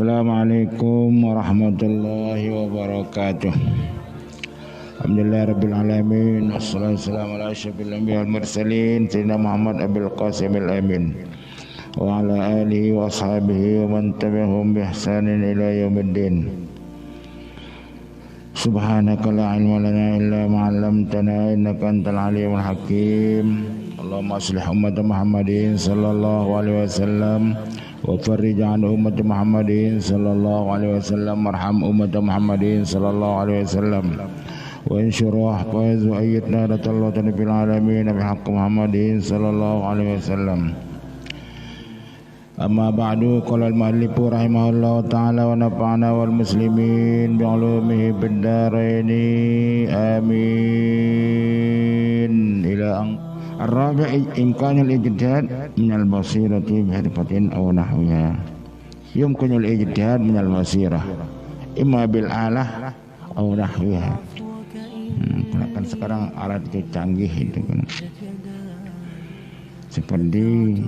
Assalamualaikum warahmatullahi wabarakatuh. Alhamdulillah rabbil alamin. Wassalatu wassalamu ala asyrafil anbiya'i wal mursalin sayyidina Muhammad Abil Qasimil Amin wa ala alihi wa ashabihi wa man tabi'ahum bi ihsanin ila yaumiddin. Subhanaka la ilma lana illa ma 'allamtana innaka antal alimul hakim. Allahumma aslih ummat Muhammadin sallallahu alaihi wasallam wa farrij an ummat Muhammadin sallallahu alaihi wasallam warham ummat Muhammadin sallallahu alaihi wasallam wa insyurah faiz wa ayyidna ratallahu bil alamin bi haqq Muhammadin sallallahu alaihi wasallam. Amma ba'du, qala al-mu'allif rahimahullah ta'ala wa nafa'ana wal muslimin bi 'ulumihi bid dharain amin. Ila الرابع إمكان الإجتهاد من البصيرة بحرفة أو نحوها. يمكن الإجتهاد من البصيرة إما بالآلة أو نحوها. Kan sekarang alat itu canggih itu kan. Seperti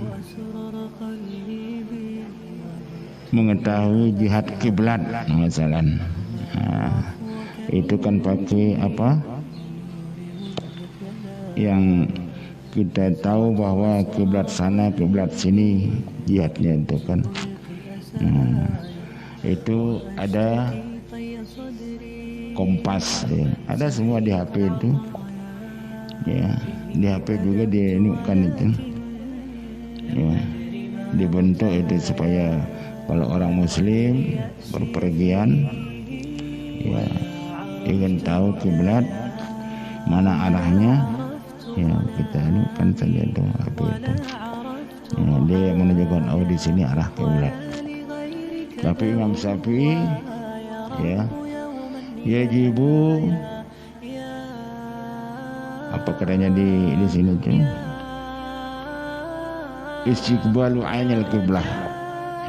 mengetahui jihad kiblat misalnya. Itu kan pakai apa? Yang kita tahu bahwa kiblat sana kiblat sini jihadnya itu kan. Itu ada kompas ya. Ada semua di HP itu ya, di HP juga diinukan itu ya, dibentuk itu supaya kalau orang muslim berpergian ya ingin tahu kiblat mana arahnya ya, kita anukan saja itu HP itu ya, dia menunjukkan oh di sini arah kiblat. Tapi Imam Syafi'i ya yajibu apa katanya di sini tuh istiqbalu ainil qiblah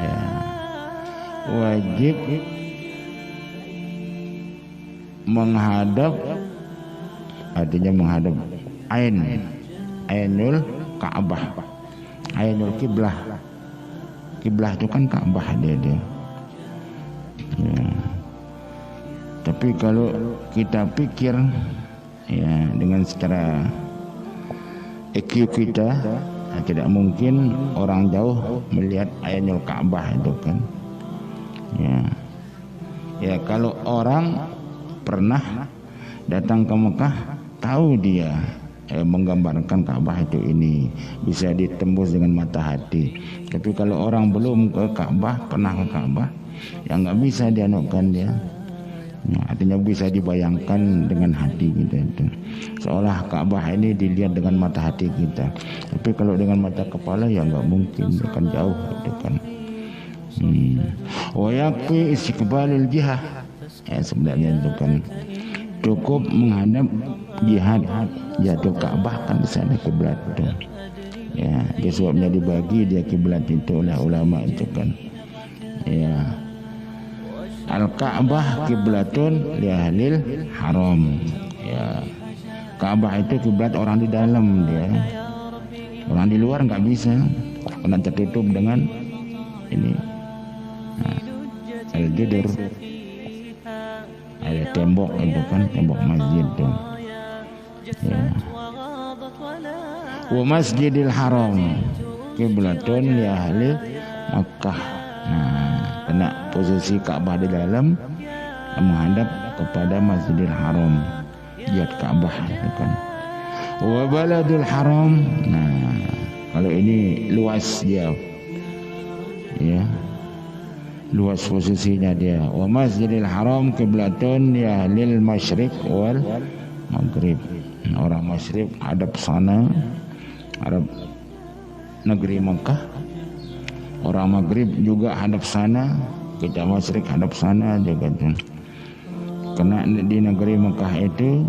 ya, wajib menghadap, artinya menghadap ainul Ka'bah, ainul kiblah. Kiblah itu kan Ka'bah dia ya. Tapi kalau kita pikir ya dengan secara EQ kita tidak mungkin orang jauh melihat ainul Ka'bah itu kan ya kalau orang pernah datang ke Mekah tahu dia menggambarkan Ka'bah itu ini bisa ditembus dengan mata hati. Tapi kalau orang belum ke Ka'bah, pernah ke Ka'bah, ya nggak bisa dianukkan dia. Ya, artinya bisa dibayangkan dengan hati kita itu. Seolah Ka'bah ini dilihat dengan mata hati kita. Tapi kalau dengan mata kepala ya nggak mungkin, akan jauh itu kan. Wa yakfi istiqbalul jihah. Ya sebenarnya itu kan cukup menghadap jihad jatuh Ka'bah kan di sana kiblat itu. Ya, sebabnya dibagi dia kiblat itu oleh ulama itu kan. Ya. Al-Ka'bah kiblatun li ahlil haram. Ya. Ka'bah itu kiblat orang di dalam dia. Orang di luar enggak bisa. Karena tertutup dengan ini. Al-Judur. Ada tembok itu kan, tembok masjid itu ya. Wa Masjidil Haram kiblatun li ahli Makkah. Kena posisi Ka'bah di dalam menghadap kepada Masjidil Haram, jihad Ka'bah itu kan. Wa baladul haram. Kalau ini luas dia ya, luas posisinya dia. Wa Masjidil Haram kiblatun ya lil masyriq wal maghrib. Orang masyriq hadap sana, Arab negeri Mekah. Orang maghrib juga hadap sana, kita masyriq hadap sana juga tuh. Karena di negeri Mekah itu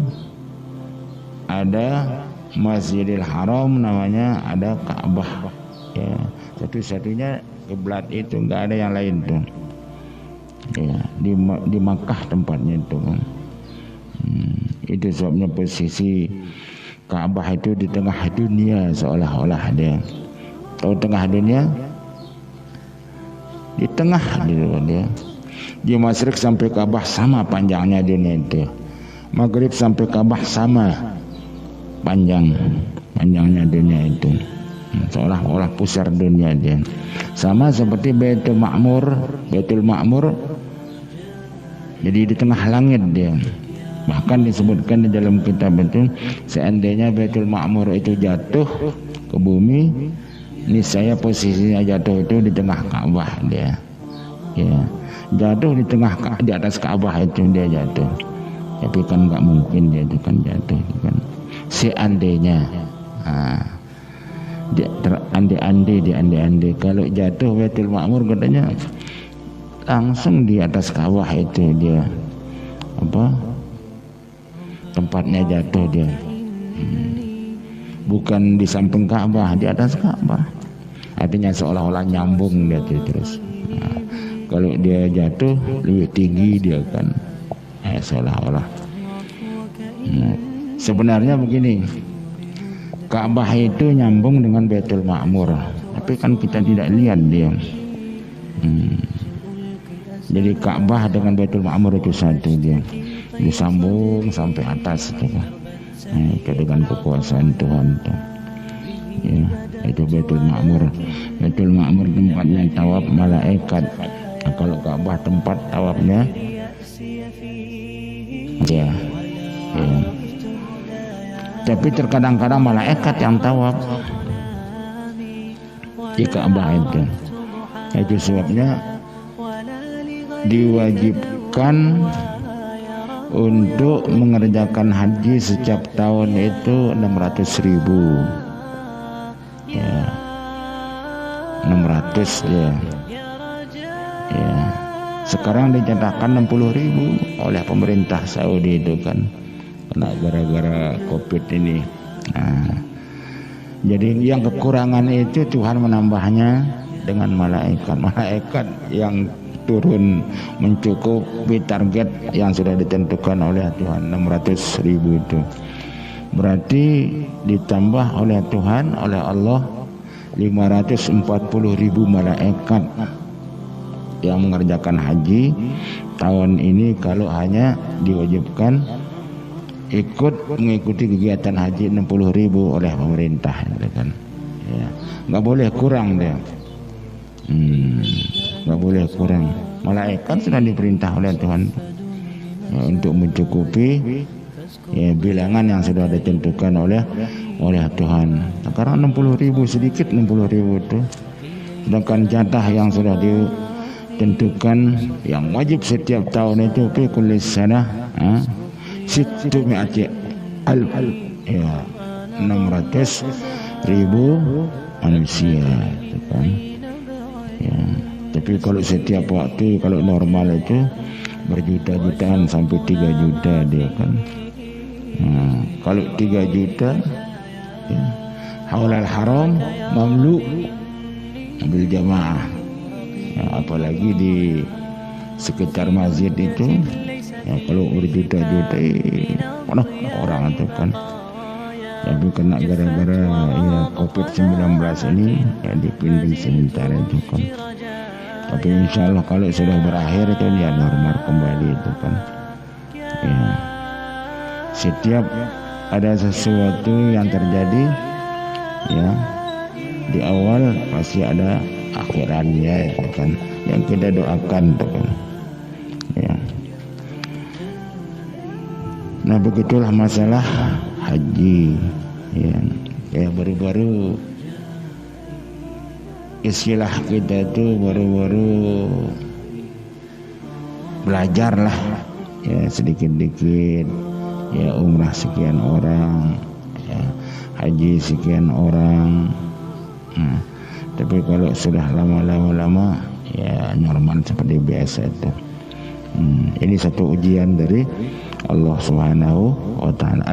ada Masjidil Haram namanya, ada Ka'bah ya. Satu-satunya kiblat itu, enggak ada yang lain tuh. Ya, di Makkah tempatnya itu. Itu sebabnya posisi Ka'bah itu di tengah dunia seolah-olah dia. Tahu tengah dunia? di tengah dia. Di Masyrik sampai Ka'bah sama panjangnya dunia itu. Maghrib sampai Ka'bah sama panjangnya dunia itu. Seolah-olah pusar dunia dia. Sama seperti Baitul Ma'mur. Jadi di tengah langit dia. Bahkan disebutkan di dalam kitab itu, seandainya Baitul Ma'mur itu jatuh ke bumi, niscaya posisinya jatuh itu di tengah Ka'bah dia. Ya, jatuh di atas Ka'bah itu dia jatuh. Tapi kan nggak mungkin dia itu kan jatuh kan. Seandainya, diandai kalau jatuh Baitul Ma'mur katanya langsung di atas Ka'bah itu dia tempatnya jatuh dia. Bukan di samping Ka'bah, di atas Ka'bah. Artinya seolah-olah nyambung dia terus. Kalau dia jatuh lebih tinggi dia kan, seolah-olah. Sebenarnya begini, Ka'bah itu nyambung dengan Baitul Ma'mur, tapi kan kita tidak lihat dia. Jadi Ka'bah dengan Baitul Ma'mur itu satu dia, disambung sampai atas itu kan. Itu dengan kekuasaan Tuhan tuh. Ya, itu Baitul Ma'mur. Baitul Ma'mur tempatnya tawaf malaikat. Nah, kalau Ka'bah tempat tawafnya ya. Tapi terkadang-kadang malaikat yang tawaf di Ka'bah itu. Itu sebabnya diwajibkan untuk mengerjakan haji setiap tahun itu 600.000. Ya. 600 ya. Ya. Sekarang dinyatakan 60.000 oleh pemerintah Saudi itu kan. Kena gara-gara Covid ini. Jadi yang kekurangan itu Tuhan menambahnya dengan malaikat yang turun mencukupi target yang sudah ditentukan oleh Tuhan 600.000 itu. Berarti ditambah oleh Tuhan, oleh Allah 540.000 malaikat yang mengerjakan haji tahun ini kalau hanya diwajibkan ikut mengikuti kegiatan haji 60.000 oleh pemerintah kan. Ya, nggak boleh kurang dia. Nggak boleh kurang. Malaikat sudah diperintah oleh Tuhan ya, untuk mencukupi ya, bilangan yang sudah ditentukan oleh Tuhan. Sekarang 60.000 sedikit 60.000 itu. Sedangkan jatah yang sudah ditentukan yang wajib setiap tahun itu fi kulli sanah 600.000 ya 600.000 manusia itu kan. Ya, tapi kalau setiap waktu kalau normal itu berjuta-jutaan sampai 3 juta dia kan. Kalau 3 juta ya, haulal haram mamlu bil jamaah ya, apalagi di sekitar masjid itu ya, kalau berjuta-juta orang itu kan. Tapi kena gara-gara ya, Covid-19 ini ya dipindah sebentar itu kan. Tapi insya Allah kalau sudah berakhir itu ya normal kembali itu kan. Ya. Setiap ada sesuatu yang terjadi ya di awal pasti ada akhirannya itu kan. Yang kita doakan itu kan. Ya. Nah begitulah masalah haji ya baru-baru istilah kita itu baru-baru belajar lah ya sedikit-dikit ya umrah sekian orang ya, haji sekian orang tapi kalau sudah lama ya normal seperti biasa itu. Ini satu ujian dari Allah Subhanahu wa ta'ala.